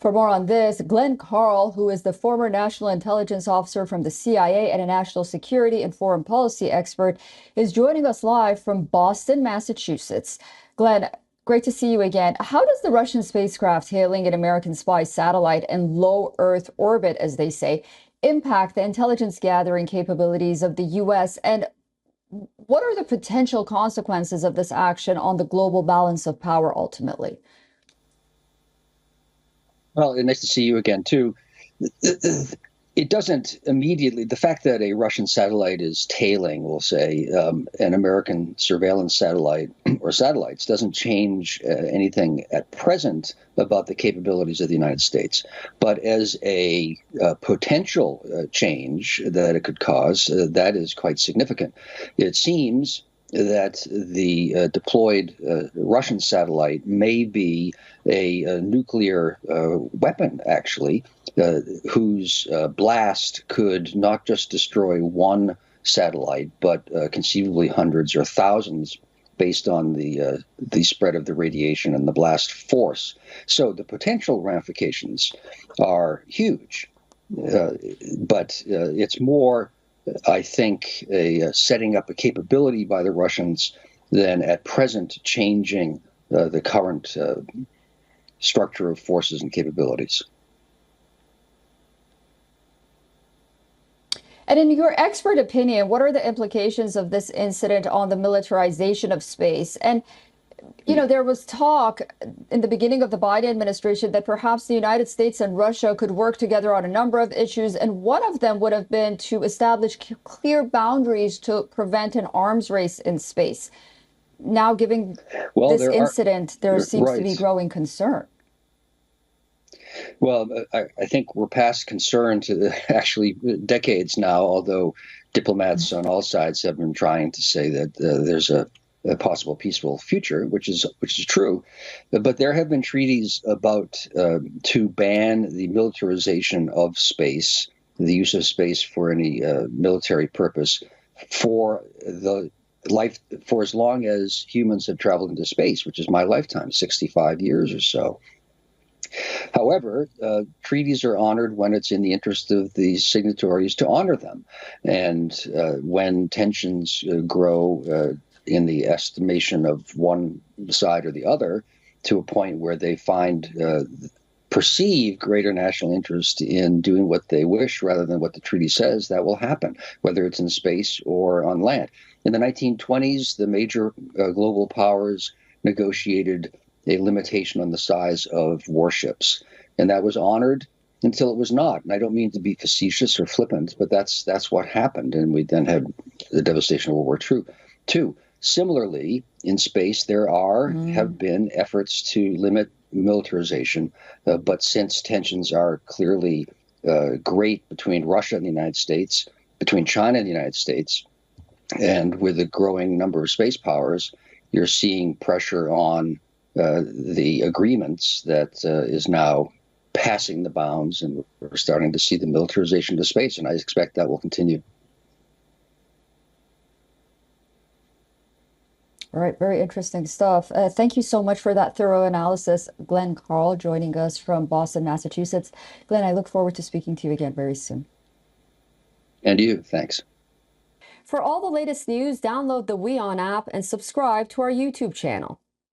For more on this, Glenn Carl, who is the former national intelligence officer from the CIA and a national security and foreign policy expert, is joining us live from Boston, Massachusetts. Glenn, great to see you again. How does the Russian spacecraft hailing an American spy satellite in low Earth orbit, as they say, impact the intelligence gathering capabilities of the U.S.? And what are the potential consequences of this action on the global balance of power ultimately? Well, it's nice to see you again, too. It doesn't immediately, the fact that a Russian satellite is tailing, we'll say, an American surveillance satellite or satellites doesn't change anything at present about the capabilities of the United States. But as a potential change that it could cause, that is quite significant. It seems that the deployed Russian satellite may be a nuclear weapon, actually, whose blast could not just destroy one satellite, but conceivably hundreds or thousands based on the spread of the radiation and the blast force. So the potential ramifications are huge, but it's more, I think, setting up a capability by the Russians than at present changing the current structure of forces and capabilities. And in your expert opinion, what are the implications of this incident on the militarization of space? And, you know, there was talk in the beginning of the Biden administration that perhaps the United States and Russia could work together on a number of issues. And one of them would have been to establish clear boundaries to prevent an arms race in space. Now, given this incident, there seems to be growing concern. Well, I think we're past concern to actually decades now, although diplomats on all sides have been trying to say that there's a possible peaceful future, which is true. But there have been treaties about to ban the militarization of space, the use of space for any military purpose for as long as humans have traveled into space, which is my lifetime, 65 years or so. However, treaties are honored when it's in the interest of the signatories to honor them. And when tensions grow in the estimation of one side or the other to a point where they perceive greater national interest in doing what they wish rather than what the treaty says, that will happen, whether it's in space or on land. In the 1920s, the major global powers negotiated a limitation on the size of warships, and that was honored until it was not. And I don't mean to be facetious or flippant, but that's what happened, and we then had the devastation of World War II. Similarly, in space, there have been efforts to limit militarization, but since tensions are clearly great between Russia and the United States, between China and the United States, and with a growing number of space powers, you're seeing pressure on the agreements that is now passing the bounds, and we're starting to see the militarization of space, and I expect that will continue. All right, very interesting stuff. Thank you so much for that thorough analysis. Glenn Carl joining us from Boston, Massachusetts. Glenn, I look forward to speaking to you again very soon. And you, thanks. For all the latest news, download the WION app and subscribe to our YouTube channel.